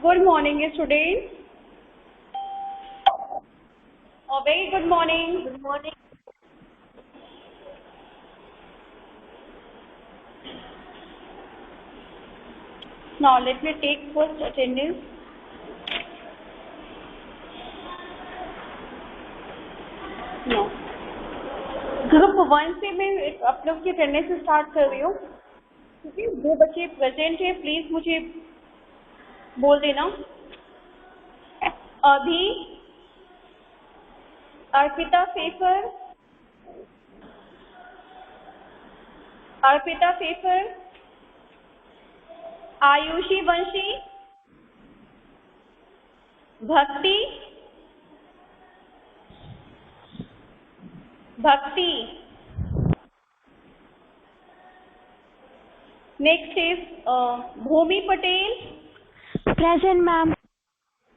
Good morning, students. A very good morning. Good morning. Now let me take first attendance. No. Group 1 से मैं आप लोग की attendance start कर रही हूँ, क्योंकि जो बच्चे प्रेजेंट है प्लीज मुझे बोल देना। अभी, Arpita Pfeffer, Ayushi Vanshi, Bhakti, next is Bhoomi Patel, Present, ma'am.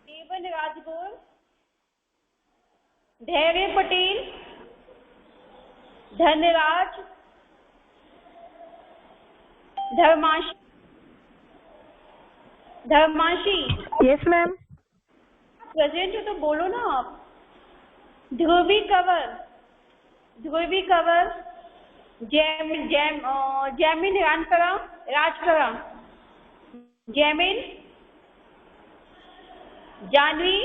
Devan Rajgor, Dhairya Patel, Dhanraj, Dharmanshi. Yes, ma'am. Present हो तो बोलो ना आप। ध्रुवी कंवर, जैमिन राजकरा, जैमिन, जानवी,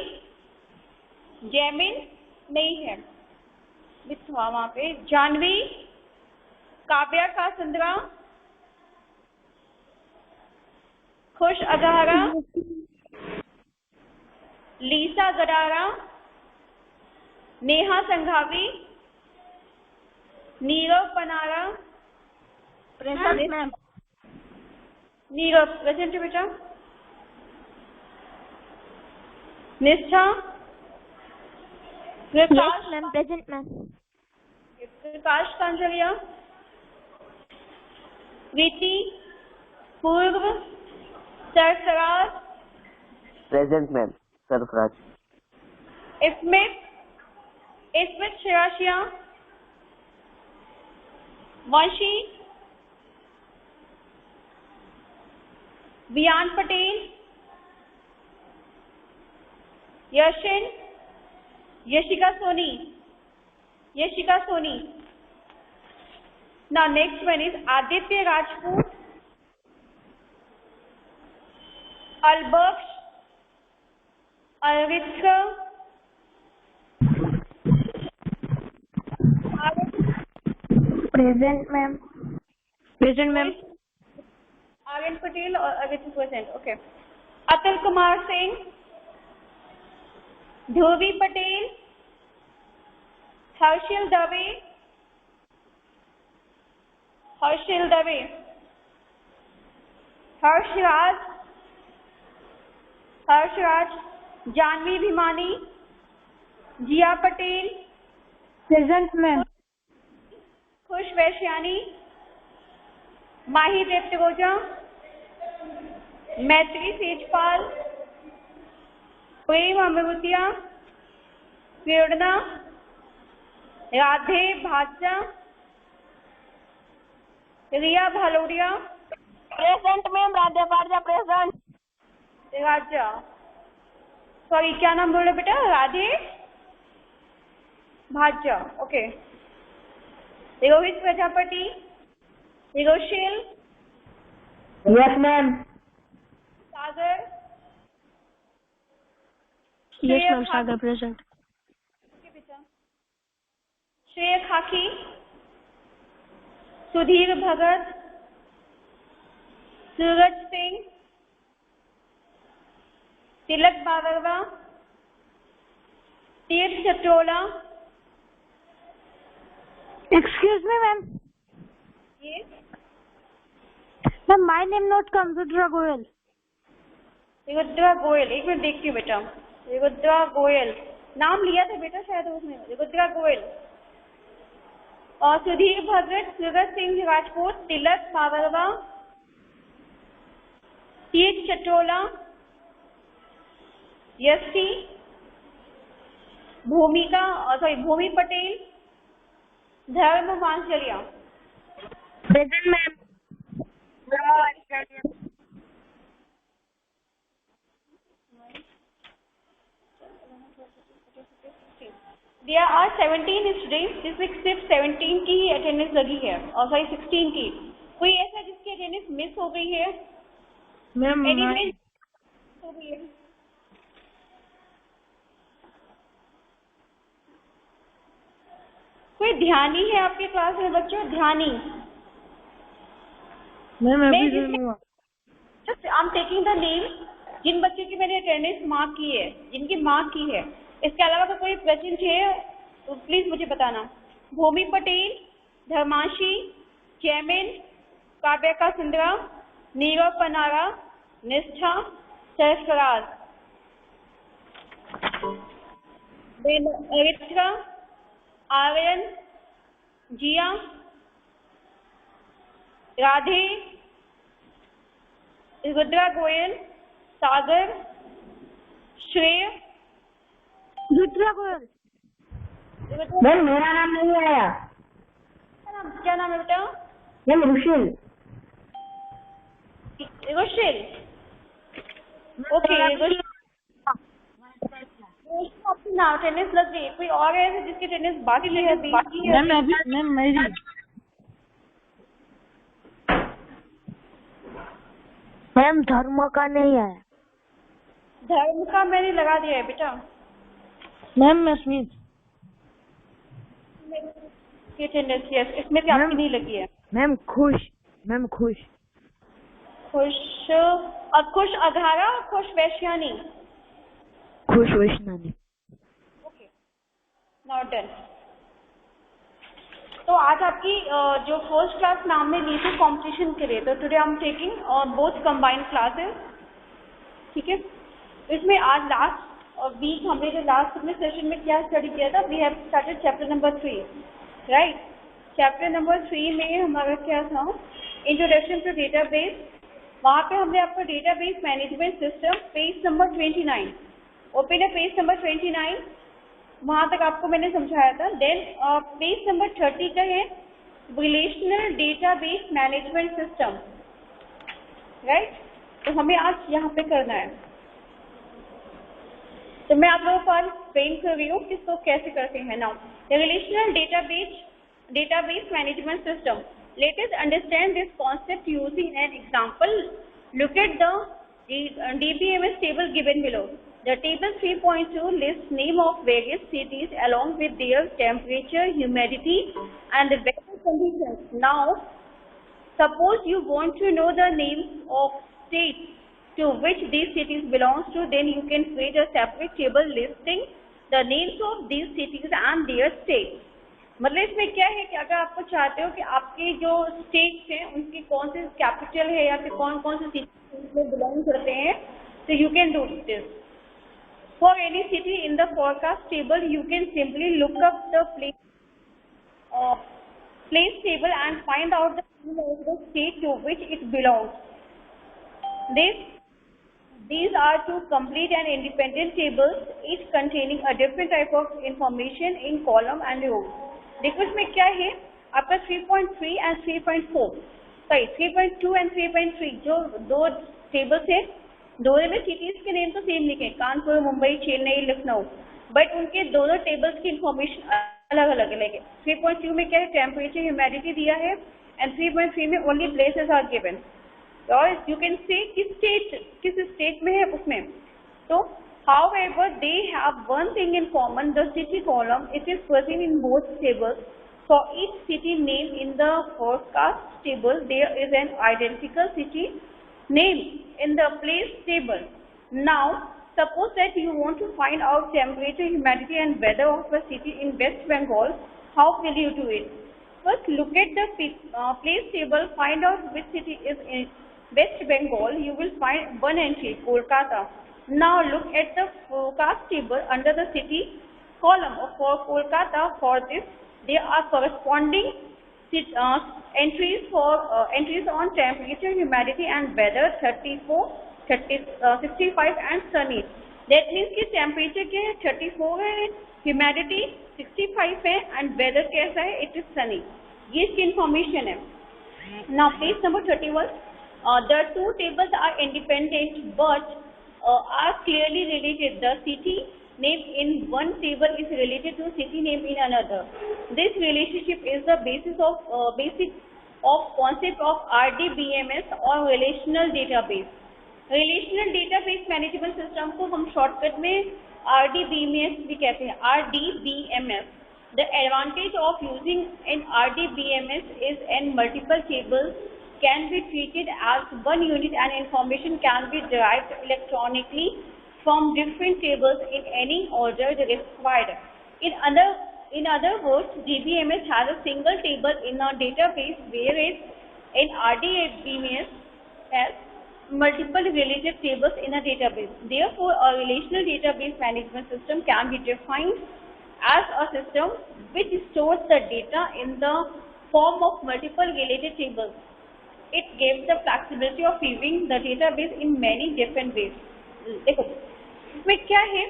जैमिन नहीं है, बिछवा वहां पे, Janvi, Kavya Kasandra, Khush Ajhara, Lisa Gadara, Neha Sanghavi, Nirav Panara. Present, ma'am. Nirav present है बेटा। निष्ठा, Yes, ma'am. Present, ma'am. प्रकाश कांजलिया, प्रीति, पूर्व, Sarfaraz, Present, ma'am. Sarfraj. Smit शिराशिया, Banshi, Viaan Patel, Yashin, Yashika Soni. Now next one is Aditya Rajput, अलबख्श, अलवित्का, Present, ma'am. Present, ma'am. Aryan Patel और Avitya present. Okay. Atul Kumar Singh, Dhruvi Patel, Harshil Dave, Harshraj, Janvi Bhimani, Jiya Patel, Present, ma'am. Khush Vaishyani, Mahi Devtegoja, Maitri Sejpal, Prem Amritiya, Prerna, Radhe Bhaja, Riya Bhalodiya. Present, ma'am. Radha Parja, present. Raja, sorry क्या नाम बोले बेटा? Radhe Bhaja. Okay. Rohit Prajapati, Roshil, Yes, ma'am. Sagar, Yes, ma'am. Sagar, present. श्रेय खाकी, सुधीर भगत, सूरज सिंह, तिलक बावरवा, तीर्थ चटोला। Excuse me, ma'am. ये Ma'am, my name not comes with Goel. Rudra Goyal, एक मिनट देखती हूँ बेटा। रुद्रा गोयल नाम लिया था बेटा शायद उसने। रुद्रा गोयल और सुधीर भगत, सूरज सिंह राजपूत, तिलक बावरवा, तीर्थ चटोला, यस्टी, भूमि पटेल, धर्म वांसलिया। Present, ma'am. Good morning. There are 17 students जिसमें सिर्फ 17 की ही अटेंडेंस लगी है, और सॉरी 16 की। कोई ऐसा जिसकी अटेंडेंस मिस हो गई है? मैम Anyone हो गई है? कोई ध्यानी है आपके क्लास में बच्चों? ध्यानी? मैम अभी मैं ज्वाइन हुआ। I am taking the name जिन बच्चों की मैंने अटेंडेंस मार्क की है, जिनकी मार्क की है। इसके अलावा अगर कोई प्रश्न है तो प्लीज मुझे बताना। भूमि पटेल, धर्माशी, जैमिन, काव्यका सिंधरा, नीरव पनारा, निष्ठा, सरफराज, अरित्रा, आर्यन, जिया, राधे, रुद्रा गोयल, सागर, श्रेय। रुद्रा गोयल। मैम मेरा नाम नहीं आया। क्या नाम है बेटा? मैम रुशिल। रुशिल, ओके। आपकी ना अटेंडेंस लग गई। कोई और है जिसकी अटेंडेंस बाकी है? मैम अभी मैम मेरी। मैम धर्म का नहीं आया। धर्म का मैंने लगा दिया है बेटा। मैम मैं स्मिथ। अटेंडेंस यस, इसमें से आपकी नहीं लगी है। मैम खुश। मैम खुश। खुश, खुश अघारा, खुश वैश्यानी। खुश वैष्णवी। Okay, not done. तो आज आपकी जो फर्स्ट क्लास नाम में ली थी कॉम्पिटिशन के लिए, तो today I am taking both combined classes, ठीक है। इसमें आज लास्ट वीक हमने जो लास्ट अपने सेशन में क्या स्टडी किया था, we have started chapter number 3, right. Chapter number 3 में हमारा क्या था, इंट्रोडक्शन टू डेटाबेस। वहाँ पे हमने आपका database management system page number 29, open है पेज नंबर 29, वहाँ तक आपको मैंने समझाया था। देन पेज नंबर 30 का है relational database management system, right. तो हमें आज यहाँ पे करना है, तो मैं आप लोगों को आज एक्सप्लेन कर रही हूँ कि इसको कैसे करते हैं। Now relational database management system, let us understand this concept using an example. Look at the DBMS table given below. The table 3.2 lists name of various cities along with their temperature, humidity and the weather conditions. Now, suppose you want to know the names of states to which these cities belongs to, then you can create a separate table listing the names of these cities and their states. मतलब इसमें क्या है कि अगर आपको चाहते हो कि आपके जो स्टेट्स हैं उनकी कौन सी कैपिटल है या फिर कौन कौन सी सिटी में बिलोंग करते हैं, तो you can do this. For any city in the forecast table, you can simply look up the place table and find out the name of the state to which it belongs. These are two complete and independent tables, each containing a different type of information in column and row. देखो इसमें क्या है, आपका 3.3 and 3.4, sorry 3.2 and 3.3 जो दो tables है, दोनों में सिटीज के नेम तो सेम लिखे, कानपुर, मुंबई, चेन्नई, लखनऊ, बट उनके दोनों टेबल्स की इंफॉर्मेशन अलग अलग है। 3.2 में क्या है, टेम्परेचर, ह्यूमिडिटी दिया है, एंड 3.3 में ओनली प्लेसेस आर गिवन, और यू कैन से किस स्टेट में है उसमें। तो however they have one thing in common, the city column, it is present in both tables. For each city name in the forecast table, there is an identical city name in the place table. Now, suppose that you want to find out temperature, humidity and weather of a city in West Bengal. How will you do it? First, look at the place table, find out which city is in West Bengal. You will find one entry, Kolkata. Now look at the forecast table under the city column for Kolkata. For this, there are corresponding entries on temperature, humidity and weather 34, 65 and sunny. That means कि temperature क्या है, 34 है, humidity 65 है and weather कैसा है, it is sunny. ये इसकी information है. Now page number 31. The two tables are independent but are clearly related. The city name in one table is related to city name in another. This relationship is the basis of concept of RDBMS or relational database. Relational database management system को हम shortcut में RDBMS भी कहते हैं, RDBMS. The advantage of using an RDBMS is an multiple tables can be treated as one unit and information can be derived electronically from different tables in any order required. In other words, DBMS has a single table in a database, whereas an RDBMS has multiple related tables in a database. Therefore, a relational database management system can be defined as a system which stores the data in the form of multiple related tables. It gives the flexibility of viewing the database in many different ways. देखो इसमें क्या है,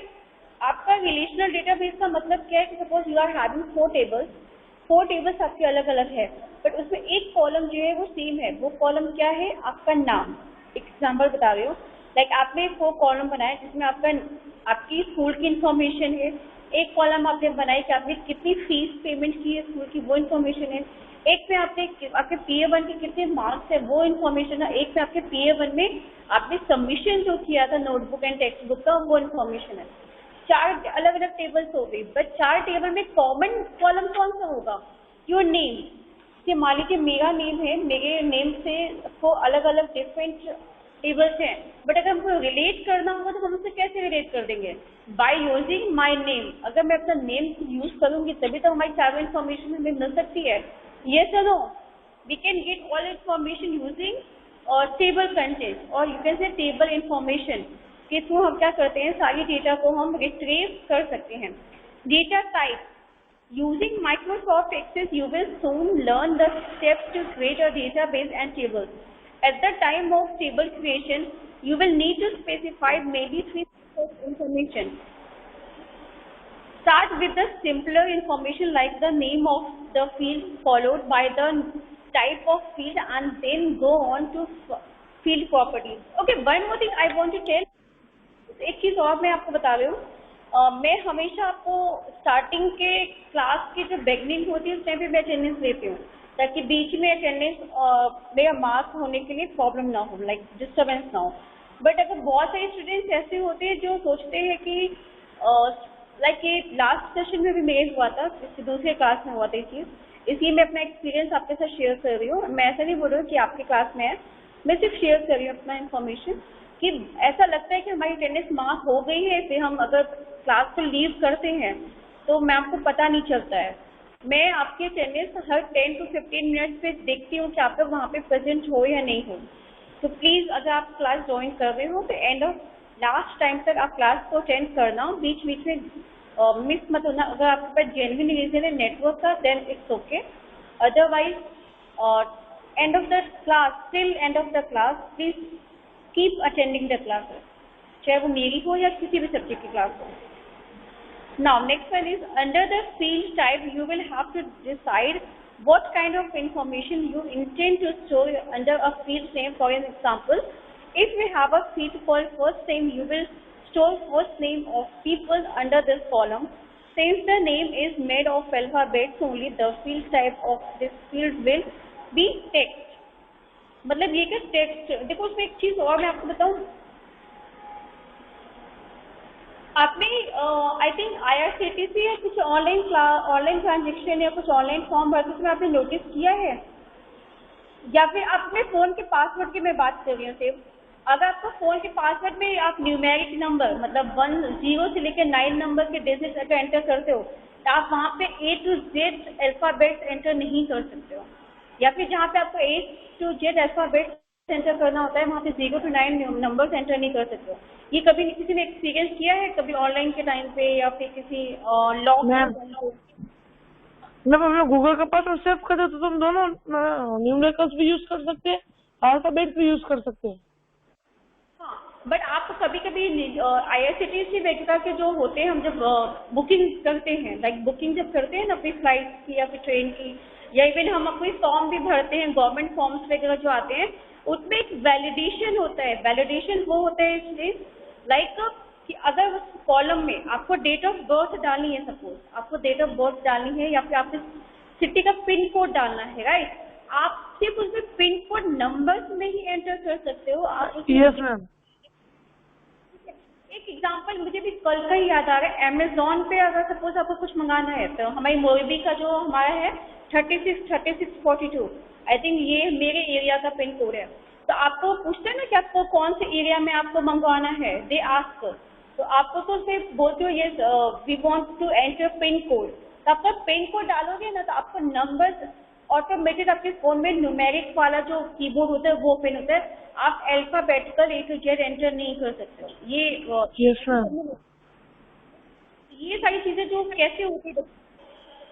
आपका relational database का मतलब क्या है कि suppose you are having 4 tables आपके अलग अलग है, बट उसमें एक कॉलम जो है वो सेम है. वो कॉलम क्या है, आपका नाम. एग्जाम्पल बता रहे हो, लाइक आपने 4 कॉलम बनाए जिसमें आपकी स्कूल की इंफॉर्मेशन है. एक कॉलम आपने बनाई कि आपने कितनी फीस पेमेंट की है स्कूल की, वो इन्फॉर्मेशन है. एक में आपने आपके PA1 के कितने मार्क्स है वो इन्फॉर्मेशन है. एक में आपके PA1 में आपने सबमिशन जो किया था नोटबुक एंड टेक्स्ट बुक का, वो इन्फॉर्मेशन है. 4 अलग अलग टेबल्स हो गई, बट 4 टेबल में कॉमन कॉलम कौन सा होगा, योर नेम. मान लीजिए मेरा नेम है, मेरे नेम से को अलग अलग डिफरेंट टेबल्स हैं, बट अगर हमको रिलेट करना होगा तो हम उससे कैसे रिलेट कर देंगे, बाय यूजिंग माय नेम. अगर मैं अपना नेम यूज करूंगी तभी तो हमारी चारों इन्फॉर्मेशन हमें मिल सकती है. Yes or no? We can get all information using table content or you can say table information के थ्रू हम क्या करते हैं, सारी डेटा को हम रिट्रीव कर सकते हैं. Data type. Using Microsoft Access, you will soon learn the steps to create a database and tables. At the time of table creation, you will need to specify maybe 3 types of information. Start with the simpler information like the name of the field followed by the type of field and then go on to field properties. Okay, one more thing I want to tell. एक चीज और मैं आपको बता रही हूँ, मैं हमेशा आपको स्टार्टिंग के क्लास की जो बिगनिंग होती है उस टाइम पे मैं अटेंडेंस लेती हूँ ताकि बीच में अटेंडेंस मेरा मार्क्स होने के लिए प्रॉब्लम ना हो, लाइक डिस्टर्बेंस ना हो. बट अगर बहुत सारे स्टूडेंट्स ऐसे होते हैं जो सोचते हैं कि लाइक ये लास्ट सेशन में भी मेरे हुआ था, दूसरे क्लास में हुआ था ये चीज़, इसलिए मैं अपना एक्सपीरियंस आपके साथ शेयर कर रही हूँ. मैं ऐसा नहीं बोल रही हूँ कि आपके क्लास में है, मैं सिर्फ शेयर कर रही हूँ अपना इन्फॉर्मेशन कि ऐसा लगता है कि हमारी अटेंडेंस मार्क हो गई है, फिर हम अगर क्लास को लीव करते हैं तो मैं आपको पता नहीं चलता है. मैं आपकी अटेंडेंस हर 10 to 15 मिनट्स पे देखती हूँ कि आप लोग वहाँ पे प्रेजेंट हो या नहीं हो. तो प्लीज़ अगर आप क्लास ज्वाइन कर रहे हो तो एंड ऑफ लास्ट टाइम तक आप क्लास को अटेंड करना, बीच बीच में मिस मत होना. अगर आपके पास जेन्युइन रीजन है नेटवर्क का then it's okay, otherwise end of the class till end of the class please keep attending the class, चाहे वो मेरी हो या किसी भी सब्जेक्ट की क्लास हो. Now next one is under the field type you will have to decide what kind of information you intend to store under a field name. For an example, if we have a field called first name, you will store first name of people under this column. Since the name is made of alphabets only, the field type of this field will be text. मतलब ये क्या text. देखो उसमें एक चीज और मैं आपको बताऊं, आपने आई थिंक IRCTC या कुछ ऑनलाइन ट्रांजेक्शन या कुछ ऑनलाइन फॉर्म भरते समय आपने नोटिस किया है, या फिर अपने फोन के पासवर्ड की मैं बात कर रही हूँ सिर्फ. अगर आपको फोन के पासवर्ड में आप न्यूमेरिक नंबर मतलब 10 से लेकर 9 नंबर के डिजिट अगर एंटर करते हो तो आप वहाँ पे A to Z alphabets enter नहीं कर सकते हो, या फिर जहाँ पे आपको A to Z alphabets enter करना होता है वहाँ पे 0 to 9 नंबर्स एंटर नहीं कर सकते हो. ये कभी किसी ने एक्सपीरियंस किया है कभी ऑनलाइन के टाइम पे या फिर किसी लॉग जब हम गूगल का पासवर्ड सेव करते तो तुम दोनों न्यूमेरिकल्स भी यूज कर सकते हैं, अल्फाबेट भी यूज कर सकते हैं. हाँ, बट आप कभी कभी IRCTC वगैरह के जो होते हैं, हम जब बुकिंग करते हैं, लाइक बुकिंग जब करते हैं ना अपनी फ्लाइट की या फिर ट्रेन की, या इवन हम अपने फॉर्म भी भरते हैं, गवर्नमेंट फॉर्म्स वगैरह जो आते हैं उसमें एक वैलिडेशन होता है. वैलिडेशन वो होता है इसलिए लाइक कि अगर उस कॉलम में आपको डेट ऑफ बर्थ डालनी है, सपोज आपको डेट ऑफ बर्थ डालनी है या फिर आपको सिटी का पिन कोड डालना है, राइट, आप सिर्फ उसमें पिन कोड नंबर्स में ही एंटर कर सकते हो। आप यस मैम। एक एग्जांपल मुझे भी कल का ही याद आ रहा है, अमेजोन पे अगर सपोज आपको कुछ मंगाना है तो हमारी मोरबी का जो हमारा है 3642, आई थिंक ये मेरे एरिया का पिन कोड है। तो आपको पूछते हैं ना कि आपको कौन से एरिया में आपको मंगवाना है, दे आस्क, तो आपको तो सिर्फ बोलते हो ये we want to enter pin code, तो आपका पिन कोड डालोगे ना तो आपको नंबर ऑटोमेटेड आपके फोन में न्यूमेरिक वाला जो कीबोर्ड होता है वो पिन होता है, आप alphabetical A to Z enter नहीं कर सकते हो। Yes ma'am. ये सारी चीजें जो कैसे होती है,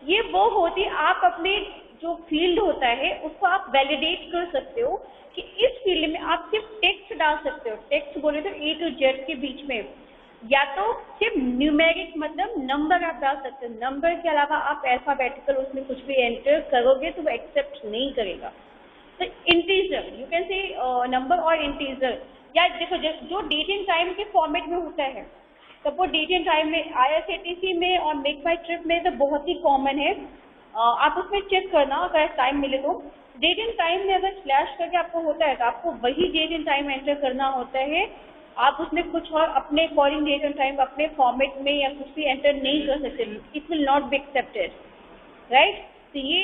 ये वो होती है, आप अपने जो फील्ड होता है उसको आप वैलिडेट कर सकते हो कि इस फील्ड में आप सिर्फ टेक्स्ट डाल सकते हो। टेक्स्ट बोले तो A to Z के बीच में, या तो सिर्फ न्यूमेरिक मतलब नंबर आप डाल सकते हो, नंबर के अलावा आप अल्फाबेटिकल उसमें कुछ भी एंटर करोगे तो वो एक्सेप्ट नहीं करेगा। तो integer you can say number और इंटीजर, या देखो जो डेट एंड टाइम के फॉर्मेट में होता है, तब वो डेट एंड टाइम में IRCTC में और मेक माई ट्रिप में तो बहुत ही कॉमन है, आप उसमें चेक करना अगर टाइम मिले तो। डेट एंड टाइम में अगर स्लैश करके आपको होता है तो आपको वही डेट एंड टाइम एंटर करना होता है, आप उसमें कुछ और अपने अकॉर्डिंग डेट एंड टाइम अपने फॉर्मेट में या कुछ भी एंटर नहीं कर सकते, it will not be accepted, right. तो ये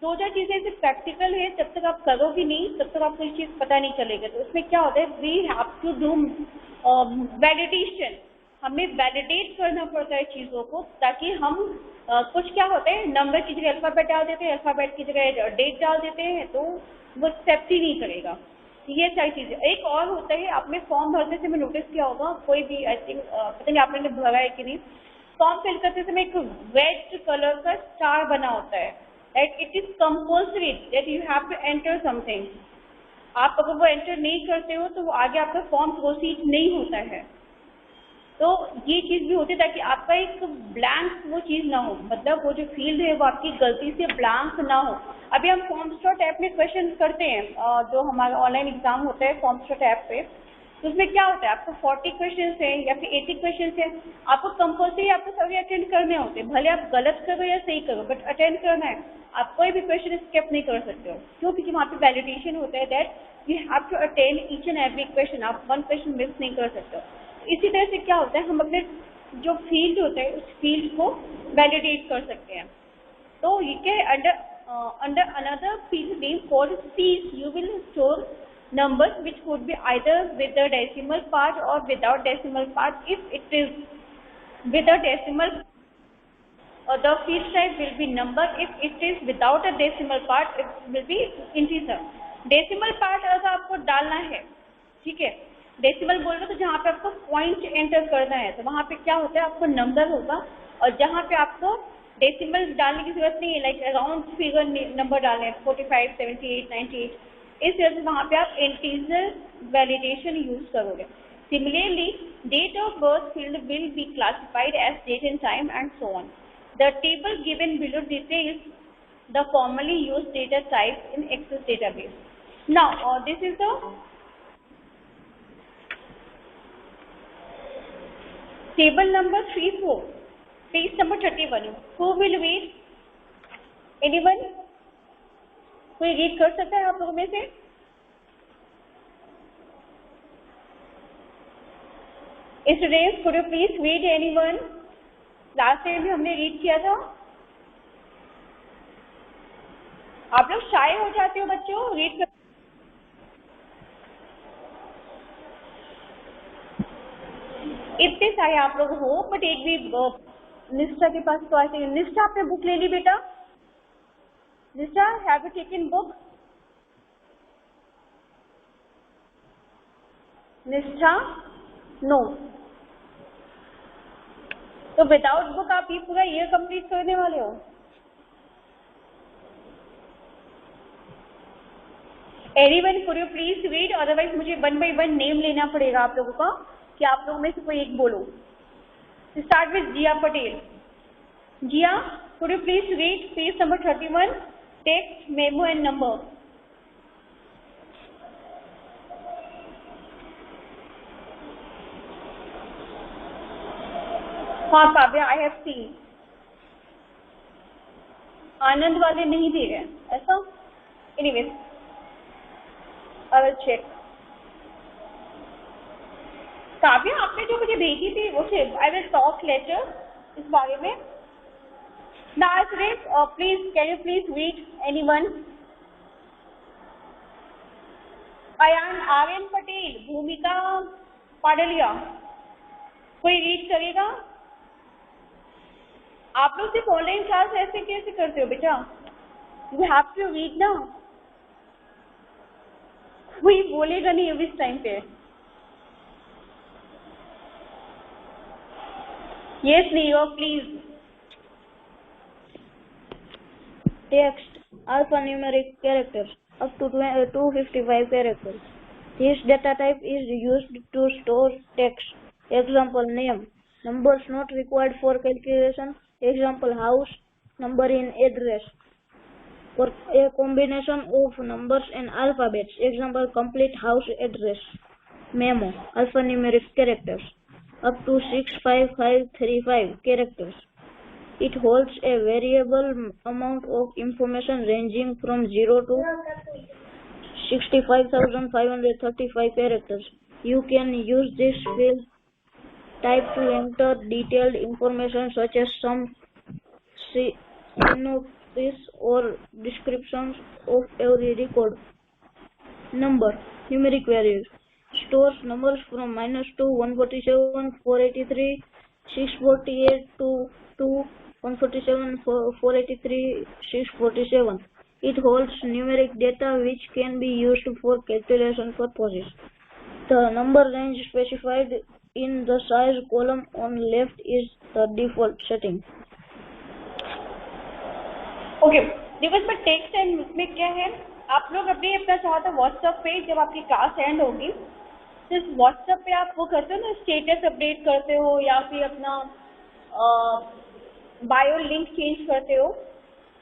दो चार चीजें सिर्फ प्रैक्टिकल है, जब तक आप करोगे नहीं तब तक आपको ये चीज पता नहीं चलेगा। तो उसमें क्या होता है, we have to do validation, हमें वैलिडेट करना पड़ता है चीजों को, ताकि हम कुछ क्या होता है नंबर की जगह अल्फाबेट डाल देते हैं, अल्फाबेट की जगह डेट डाल देते हैं, तो वो एक्सेप्ट ही नहीं करेगा। ये सारी चीजें। एक और होता है, आपने फॉर्म भरते समय नोटिस किया होगा, कोई भी आई थिंक पता नहीं आपने भरा है कि नहीं, फॉर्म फिल करते समय एक रेड कलर का स्टार बना होता है, right, it is compulsory that you have to enter something. आप अगर वो एंटर नहीं करते हो तो वो आगे आपका फॉर्म प्रोसीड नहीं होता है। तो ये चीज भी होती है ताकि आपका एक ब्लैंक वो चीज ना हो, मतलब वो जो फील्ड है वो आपकी गलती से ब्लैंक ना हो। अभी हम फॉर्मस्टॉट ऐप में क्वेश्चन करते हैं, जो हमारा ऑनलाइन एग्जाम होता है फॉर्मस्टॉट ऐप पे, तो उसमें क्या होता है, आपको 40 क्वेश्चन है या फिर 80 क्वेश्चन है, आपको कंपल्सरी आपको सभी अटेंड करने होते हैं, भले आप गलत करो या सही करो बट अटेंड करना है। आप कोई भी क्वेश्चन स्किप नहीं कर सकते हो, क्यों? क्योंकि वहाँ पे वैलिडेशन होता है that you have to attend each and every question, आप वन क्वेश्चन मिस नहीं कर सकते हो। इसी तरह से क्या होता है, हम अपने जो फील्ड होता है उस फील्ड को वैलिडेट कर सकते हैं। तो ये क्या है, under another field name called C's, you will store numbers which could be either with the decimal part or without decimal part. If it is with a decimal, the field type will be number. If it is without a decimal part, it will be integer. Decimal part अगर आपको डालना है, ठीक है, decimal बोल रहे तो जहाँ पे आपको पॉइंट एंटर करना है तो वहाँ पे क्या होता है, आपको नंबर होगा, और जहाँ पे आपको डेसिमल डालने की जरूरत नहीं है, लाइक अराउंड फिगर नंबर डालने हैं 45, 78, 98, इस वजह से वहाँ पे आप इंटीजर वैलिडेशन यूज करोगे। Similarly date of birth field will be classified as date and time and so on. The table given below details the commonly use data type in Access database. Now this is the table number 3-4, page number 31. Who will read? Anyone? कोई read कर सकता है आप लोगों में से? Students, could you please read anyone? Last time भी हमने रीड किया था। आप लोग शाय हो जाते हो बच्चों, रीड कर। इतने सारे आप लोग हो, बट एक भी निष्ठा के पास तो ऐसे। निष्ठा, आपने बुक ले ली बेटा? निष्ठा, हैव यू टेकन बुक? निष्ठा, नो। तो विदाउट बुक आप ये पूरा ईयर कंप्लीट करने वाले हो? Anyone, could you please read? Otherwise मुझे 1 by 1 नेम लेना पड़ेगा आप लोगों का, कि आप लोगों में से कोई एक बोलो। Start with Jiya Patel. Jiya, could you please read page number 31, text, memo and number. हाँ Kavya, I have seen. Anand वाले नहीं दे रहे हैं ऐसा। Anyways I will check. Kavya आपने जो मुझे भेजी थी उसे आई विल टॉक लेटर इस बारे में। Nazreen please can you please read anyone? Ayaan Aryan Patel, Bhumika Padaliya, कोई रीड करेगा? आप लोग सिर्फ ऑनलाइन क्लास ऐसे कैसे करते हो बेटा? यू हैव टू रीड ना। कोई बोलेगा नहीं अभी इस टाइम पे। Yes Leo please. Text alphanumeric characters up to 255 characters. This data type is used to store text. Example name. Numbers not required for calculation. Example house. Number in address. For a combination of numbers and alphabets. Example complete house address. Memo. Alphanumeric characters up to 65535 characters. It holds a variable amount of information ranging from 0 to 65,535 characters. You can use this field type to enter detailed information such as sum, synopsis, or descriptions of every record. Number. Numeric values. Stores numbers from -2, 147, 483, 648 to 147, 483, 647. It holds numeric data which can be used for calculation purposes. The number range specified in the size column on left is the default setting. Okay देखो इसमें text and उसमें क्या है, आप लोग अपने अपना चाहो तो व्हाट्सएप पे जब आपकी क्लास एंड होगी तो इस व्हाट्सएप पे आप वो करते हो ना, स्टेटस अपडेट करते हो या फिर अपना बायो लिंक चेंज करते हो,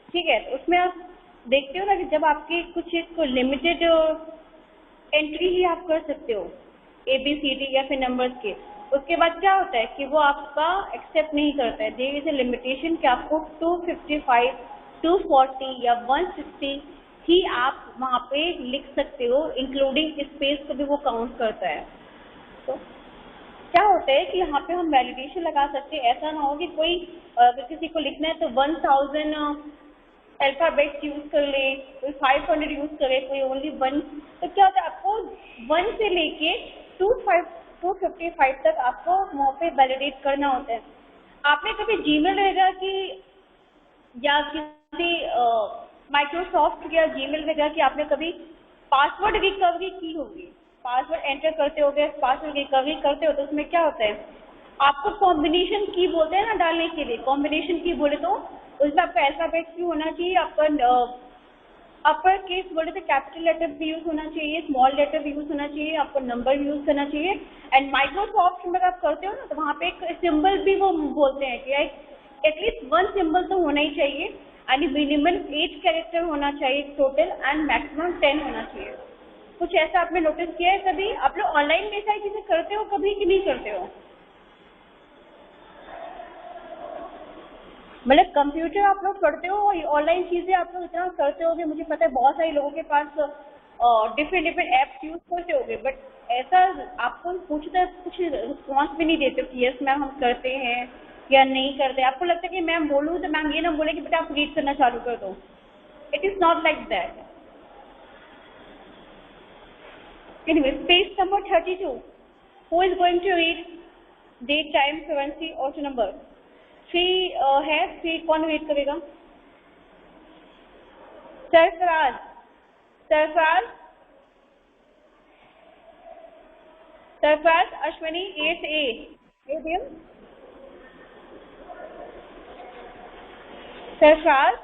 ठीक है? तो उसमें आप देखते हो ना कि जब आपकी कुछ एक लिमिटेड एंट्री ही आप कर सकते हो ABCD या फिर नंबर्स के, उसके बाद क्या होता है कि वो आपका एक्सेप्ट नहीं करता है। देयर इज ए लिमिटेशन कि आपको 255, 240 या 160 ही आप वहाँ पे लिख सकते हो, इंक्लूडिंग स्पेस को भी वो काउंट करता है। तो क्या होता है कि यहाँ पे हम वैलिडेशन लगा सकते हैं। ऐसा ना हो कि कोई अगर किसी को लिखना है तो 1000 अल्फाबेट्स यूज कर ले, कोई 500 यूज करे, कोई ओनली 1। तो क्या होता है आपको 1 से लेके 255 तक आपको वहाँ पे वैलिडेट करना होता है। आपने कभी जीमेल वगैरह की या किसी माइक्रोसॉफ्ट या जीमेल वगैरह की आपने कभी पासवर्ड रिकवरी की होगी? पासवर्ड एंटर करते हो, पासवर्ड रिकवरी करते हो तो उसमें क्या होता है, आपको कॉम्बिनेशन की बोलते हैं ना डालने के लिए। कॉम्बिनेशन की बोले तो उसमें आपका अल्फाबेट भी होना चाहिए, आपका अपर केस बोले तो कैपिटल लेटर भी यूज होना चाहिए, स्मॉल लेटर भी यूज होना चाहिए, आपको नंबर भी यूज करना चाहिए। एंड माइक्रोसॉफ्ट में आप करते हो ना तो वहाँ पे एक सिंबल भी वो बोलते हैं कि एटलीस्ट 1 सिंबल तो होना ही चाहिए, एंड मिनिमम 8 कैरेक्टर होना चाहिए टोटल, एंड मैक्सिमम 10 होना चाहिए। कुछ ऐसा आपने नोटिस किया है कभी? आप लोग ऑनलाइन में सारी चीजें करते हो कभी कि नहीं करते हो? मतलब कंप्यूटर आप लोग करते हो, ऑनलाइन चीजें आप लोग इतना करते होगे, मुझे पता है बहुत सारे लोगों के पास डिफरेंट एप्स यूज करते होगे, बट ऐसा आपको पूछता कुछ रिस्पॉन्स भी नहीं देते कि यस मैम हम करते हैं या नहीं करते। आपको लगता है कि मैम बोलूँ तो मैम ये ना बोले कि बेटा आप रीड करना चालू कर दो। It is not like that. Anyway, page number 32. Who is going to read date, time, currency, auto number? है फ्री, कौन रीड करेगा? सरफराज, सरफराज, सरफराज, अश्विनी 8A। सरफराज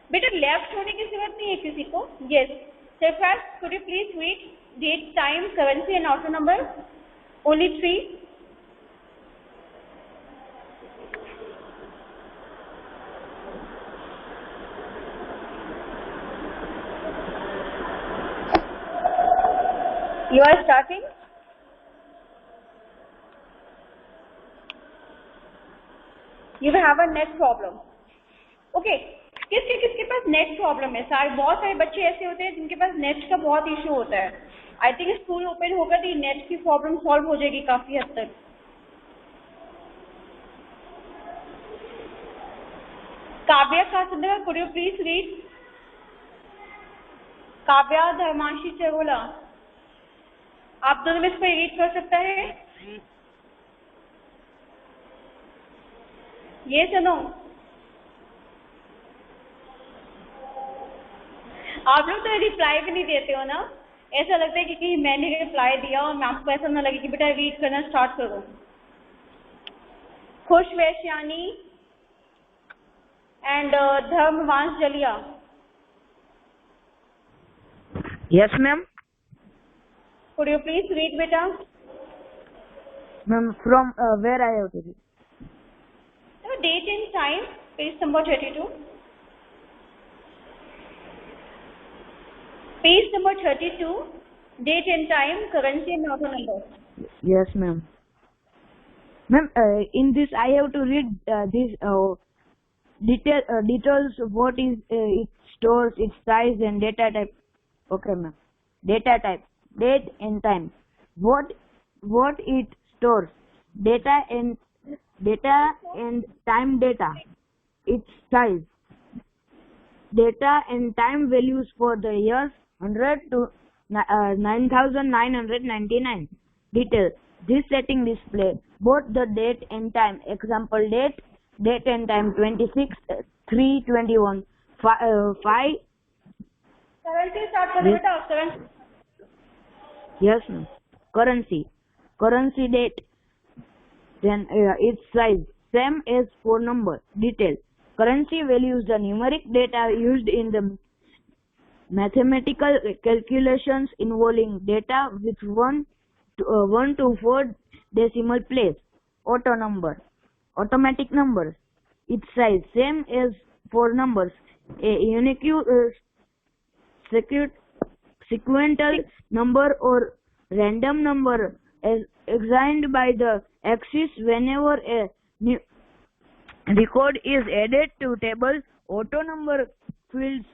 बेटा लेफ्ट होने की जरूरत नहीं है किसी को। Yes Surface, could you please read date, time, currency and auto number? Only 3. You are starting? You will have a net problem. Okay. किसके किसके पास नेट प्रॉब्लम है? सारे बहुत सारे बच्चे ऐसे होते हैं जिनके पास नेट का बहुत इशू होता है. आई थिंक स्कूल ओपन होगा तो नेट की प्रॉब्लम सॉल्व हो जाएगी काफी हद तक. Kavya कासंदरा, could you please read? Kavya धर्मांशी चरोला, आप दोनों में से कोई रीड कर सकता है? ये सुनो, आप लोग तो रिप्लाई भी नहीं देते हो ना. ऐसा लगता है कि कहीं मैंने रिप्लाई दिया और मैं आपको ऐसा ना लगे कि बेटा रीड करना स्टार्ट करो. खुश वैश्यानी and धर्मवांश Jallian. Yes, ma'am. Could you please read, beta? Ma'am, from where I have to read? Date and time, page number 32. Page number 32, date and time, currency and auto number. Yes, ma'am. Ma'am, in this I have to read this details of what is its stores, its size and data type. Okay, ma'am. Data type, date and time. What it stores, data and time data. Its size, data and time values for the years 100 to 9,999. Detail. This setting display both the date and time. Example date and time 26/3/21 5. Currency start करो बेटा. Currency. Yes, ma'am. Currency date. Then its size same as for number. Detail. Currency values the numeric data used in the mathematical calculations involving data with 1 to 4 decimal place. Auto number, automatic numbers. Its size same as for numbers. A unique sequential number or random number is assigned by the axis whenever a new record is added to table. Auto number fields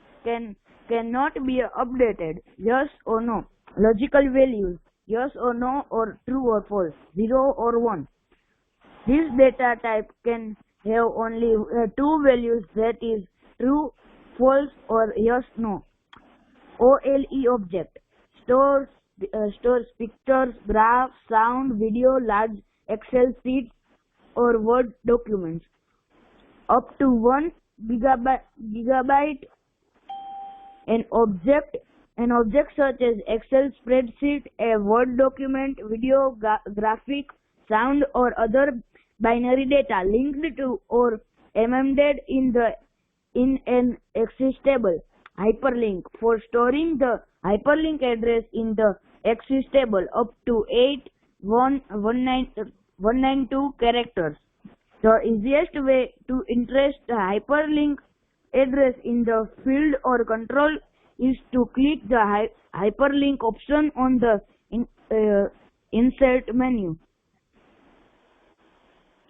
cannot be updated. Yes or no. Logical values, yes or no or true or false, 0 or 1. This data type can have only two values, that is true, false or yes, no. OLE object stores pictures, graphs, sound, video, large Excel sheets or Word documents up to 1 gigabyte. An object such as Excel spreadsheet, a Word document, video, graphic, sound or other binary data linked to or embedded in an Access table. Hyperlink for storing the hyperlink address in the Access table up to 192 characters. The easiest way to insert the hyperlink address in the field or control is to click the hyperlink option on the insert menu.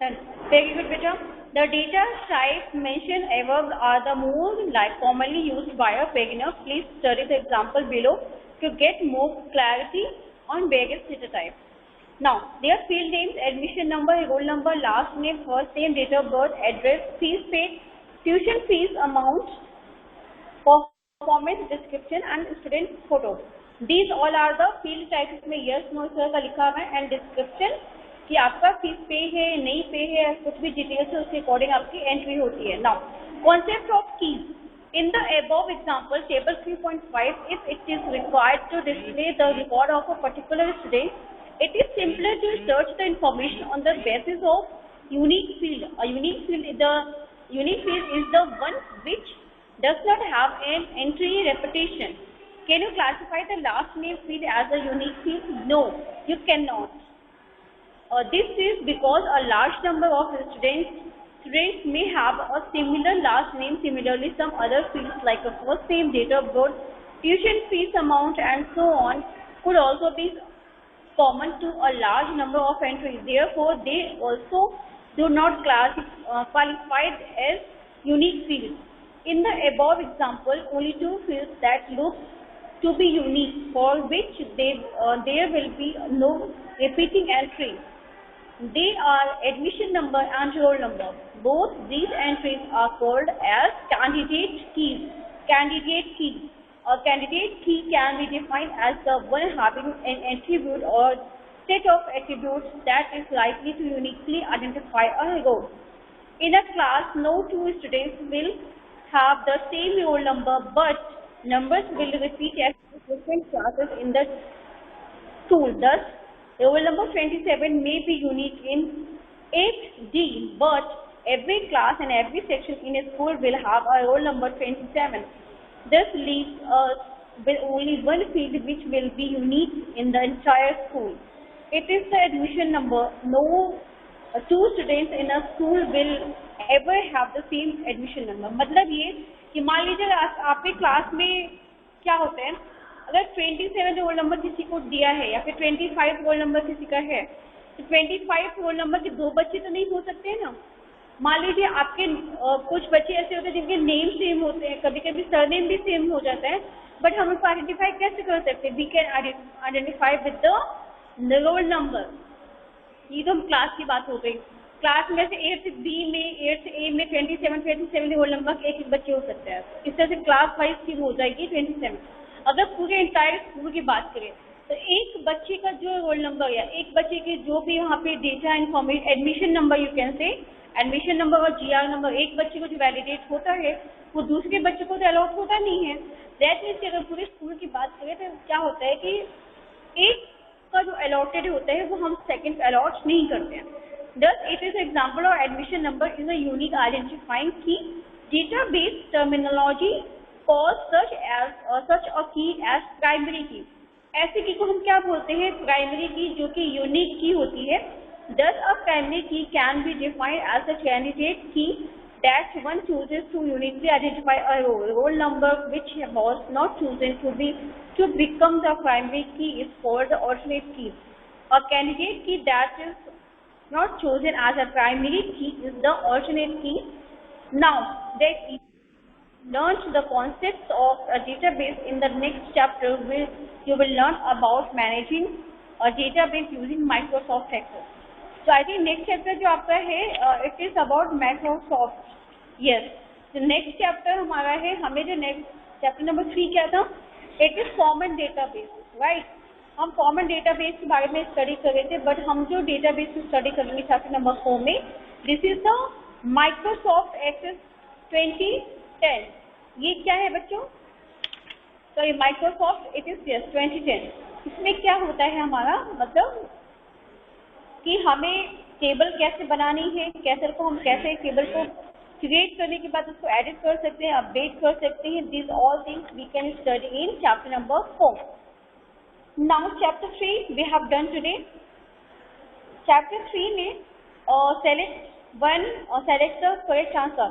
Very good, beta. The data types mentioned above are the more commonly used by a beginner. Please study the example below to get more clarity on various data types. Now, their field names, admission number, roll number, last name, first name, date of birth, address, fees paid, tuition fees amount, performance description and student photo. These all are the field types. इसमें yes no sir का लिखा हुआ है and description कि आपका fees पे है नहीं पे है, कुछ भी डिटेल्स है उसके अकॉर्डिंग आपकी एंट्री होती है. Now concept of keys. In the above example, table 3.5, if it is required to display the record of a particular student, it is simpler to search the information on the basis of unique field. A unique field is the one which does not have an entry repetition. Can you classify the last name field as a unique field? No, you cannot. This is because a large number of students may have a similar last name. Similarly, some other fields like a first name, date of birth, tuition fees amount and so on could also be common to a large number of entries. Therefore, they also do not qualified as unique fields. In the above example, only two fields that look to be unique, for which there will be no repeating entry. They are admission number and roll number. Both these entries are called as candidate keys. Candidate key. A candidate key can be defined as the one having an attribute or set of attributes that is likely to uniquely identify a row. In a class, no two students will have the same roll number, but numbers will repeat as different classes in the school. Thus, roll number 27 may be unique in 8D, but every class and every section in a school will have a roll number 27. This leaves us with only one field which will be unique in the entire school. It is the admission number. No two students in a school will ever have the same admission number. मतलब ये कि मान लीजिए आपके class में क्या होता है, अगर 27 रोल नंबर किसी को दिया है या फिर 25 रोल नंबर किसी का है, तो 25 रोल नंबर के दो बच्चे तो नहीं हो सकते हैं ना. मान लीजिए आपके कुछ बच्चे ऐसे होते हैं जिनके नेम सेम होते हैं, कभी कभी सरनेम भी सेम हो जाता है, बट हम उसको आइडेंटिफाई कैसे कर सकते हैं? We can identify with the roll number. ये तो हम क्लास की बात हो गई. क्लास में से 8th B में 8th A में 27 रोल नंबर एक बच्चे हो सकते हैं. इस तरह से क्लास वाइज की हो जाएगी 27. अगर पूरे इंटायर स्कूल की बात करें तो एक बच्चे का जो रोल नंबर या एक बच्चे के जो भी वहाँ पे data information admission number, you can say admission number और GR नंबर, एक बच्चे को जो वैलिडेट होता है वो दूसरे बच्चे को तो अलॉट होता नहीं है. दैट मीन्स कि अगर पूरे स्कूल की बात करें तो क्या होता है कि एक का जो अलॉटेड होता है वो हम सेकंड अलॉट नहीं करते हैं. Thus, it is example of admission number is a unique identifying key. Database terminology calls such a key as primary key. ऐसे की को हम क्या बोलते हैं? प्राइमरी की, जो कि यूनिक की होती है. Thus, a primary key can be defined as a candidate key that one chooses to uniquely identify a roll number which was not chosen to become the primary key is called the alternate key. A candidate key that is not chosen as a primary key is the alternate key. Now that we learned the concepts of a database, in the next chapter you will learn about managing a database using Microsoft Excel. So I think next chapter जो आपका है it is about Microsoft. Yes, the next chapter हमारा है, हमें जो next chapter number 3 क्या था? It is common database, right? हम कॉमन डेटाबेस के बारे में स्टडी कर रहे थे, बट हम जो डेटाबेस की स्टडी करेंगे चैप्टर नंबर 4 में, this is the Microsoft Access 2010. ये क्या है बच्चों? Sorry, Microsoft it is 2010. इसमें क्या होता है हमारा मतलब कि हमें टेबल कैसे बनानी है, कैसे को हम कैसे टेबल को क्रिएट करने के बाद उसको एडिट कर सकते हैं, अपडेट कर सकते हैं. This all things we can study in chapter number 4. Now chapter 3 we have done today. Chapter 3 में select the correct answer.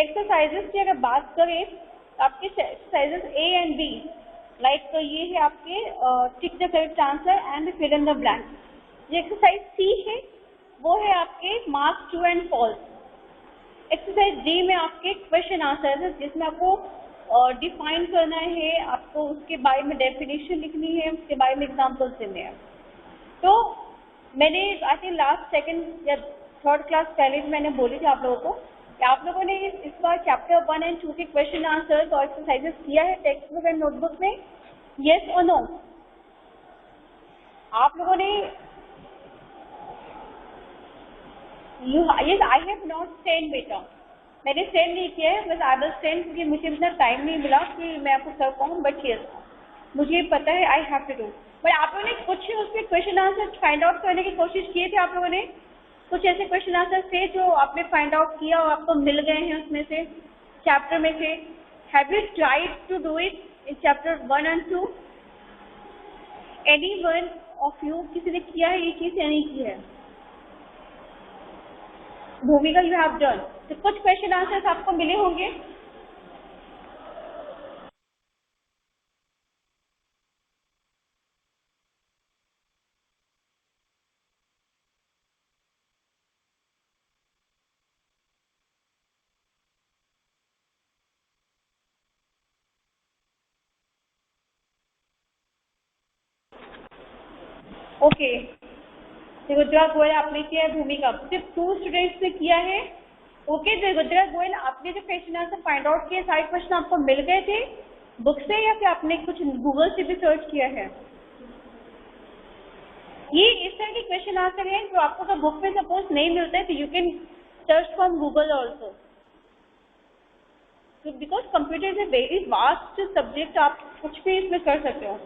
Exercises की अगर बात करें तो आपके exercises A and B, like ये है आपके tick the correct answer and fill in the blank. ये exercise C है, वो है आपके mark true and false. Exercise D में आपके question answers है, जिसमें आपको डिफाइन करना है, आपको उसके बारे में डेफिनेशन लिखनी है, उसके बारे में एग्जाम्पल्स देने हैं. तो मैंने आई थिंक लास्ट सेकंड या थर्ड क्लास पहले भी मैंने बोली थी आप लोगों को कि आप लोगों ने इस बार चैप्टर 1 and 2 के क्वेश्चन आंसर्स और एक्सरसाइजेस किया है टेक्स्ट बुक एंड नोटबुक में? येस और नो? आप लोगों ने yes, I have not sent बेटा, मैंने सेंड नहीं किया है, बस आई विल सेंड, क्योंकि मुझे इतना टाइम नहीं मिला कि मैं आपको कर पाऊँ. बट यस, मुझे पता है I have to do. But आप लोगों ने कुछ उसमें क्वेश्चन आंसर फाइंड आउट करने की कोशिश किए थे? आप लोगों ने कुछ ऐसे क्वेश्चन आंसर थे जो आपने फाइंड आउट किया और आपको मिल गए हैं उसमें से, चैप्टर में से? Have you tried to do it in chapter 1 and 2? Any one of you, किसी ने किया है ये चीज या नहीं की है? भूमिका, यू हैव डन. तो कुछ क्वेश्चन आंसर्स आपको मिले होंगे. ओके, रुद्रा गोयल आपने किया है भूमिका, सिर्फ 2 स्टूडेंट्स ने किया है। ओके, रुद्रा गोयल आपने जो क्वेश्चन आंसर फाइंड आउट किए सारे क्वेश्चन आपको मिल गए थे बुक से या फिर आपने कुछ गूगल से भी सर्च किया है? ये इस तरह के क्वेश्चन आंसर हैं जो आपको अगर बुक में सपोज नहीं मिलते तो you can search from Google also, because computer is a very vast subject, आप कुछ भी इसमें कर सकते हो।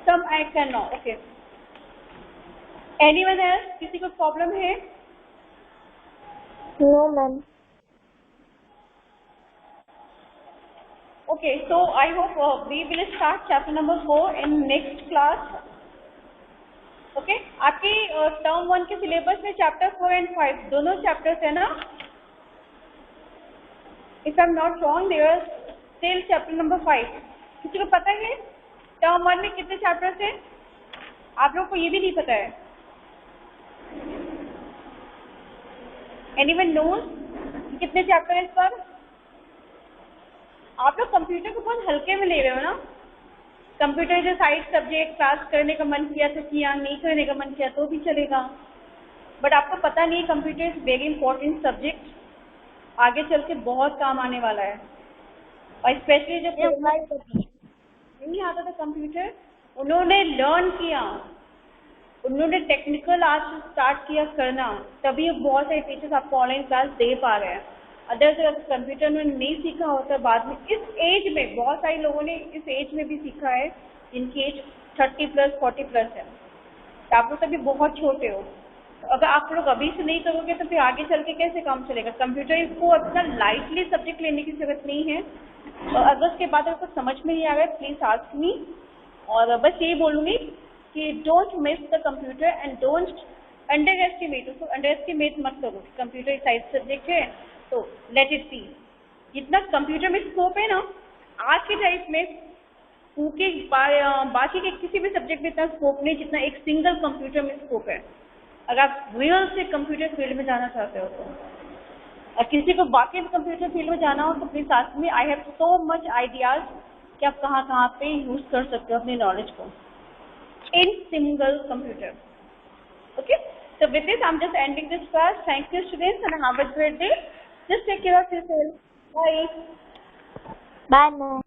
Some I can know. Okay, anyone else, किसी को प्रॉब्लम है? No, ma'am. Okay, so I hope we will start chapter number 4 in next class. Okay, आपके टर्म 1 के सिलेबस में चैप्टर 4 and 5 दोनों चैप्टर्स है ना? If I'm not wrong, there is still chapter number 5. किसी को पता है टर्म 1 में कितने चैप्टर्स हैं? आप लोग को ये भी नहीं पता है? Anyone knows कितने चैप्टर है इस पर? आप लोग कंप्यूटर को बहुत हल्के में ले रहे हो ना? कंप्यूटर जो साइड सब्जेक्ट क्लास करने का मन किया तो किया, नहीं करने का मन किया तो भी चलेगा, बट आपको पता नहीं computer is very important subject, आगे चल के बहुत काम आने वाला है। और स्पेशली जब नहीं आता था कंप्यूटर, उन्होंने लर्न किया, उन्होंने टेक्निकल आज स्टार्ट किया करना, तभी बहुत सारे टीचर्स आपको ऑनलाइन क्लास दे पा रहे हैं। अदर कंप्यूटर में नहीं सीखा होता बाद में, इस एज में बहुत सारे लोगों ने इस एज में भी सीखा है जिनकी एज 30+ 40+ है, तो आप लोग तभी बहुत छोटे हो। तो अगर आप लोग अभी से नहीं करोगे तो फिर आगे चल के कैसे काम चलेगा? कंप्यूटर को इतना लाइटली सब्जेक्ट लेने की जरूरत नहीं है। और अगर उसके बाद अगर कुछ समझ में नहीं आ रहा है प्लीज आस्क मी, और बस यही बोलूँगी कि don't miss the computer and don't under estimate, उसको अंडर एस्टिमेट मत करो। कंप्यूटर एक साइड सब्जेक्ट है तो लेट इट बी। जितना कंप्यूटर में स्कोप है ना आज के टाइप में, क्योंकि बाकी के किसी भी सब्जेक्ट में इतना स्कोप नहीं जितना एक सिंगल कंप्यूटर में स्कोप है, अगर आप रियल से कंप्यूटर फील्ड में जाना चाहते हो तो। और किसी को बाकी कंप्यूटर फील्ड में जाना हो तो please ask me, I have so much ideas कि आप कहाँ कहाँ पे यूज कर सकते हो अपने नॉलेज को in single computer. Okay, so with this I'm just ending this class. Thank you students and have a great day. Just take care of yourself. Bye. Bye, ma'am.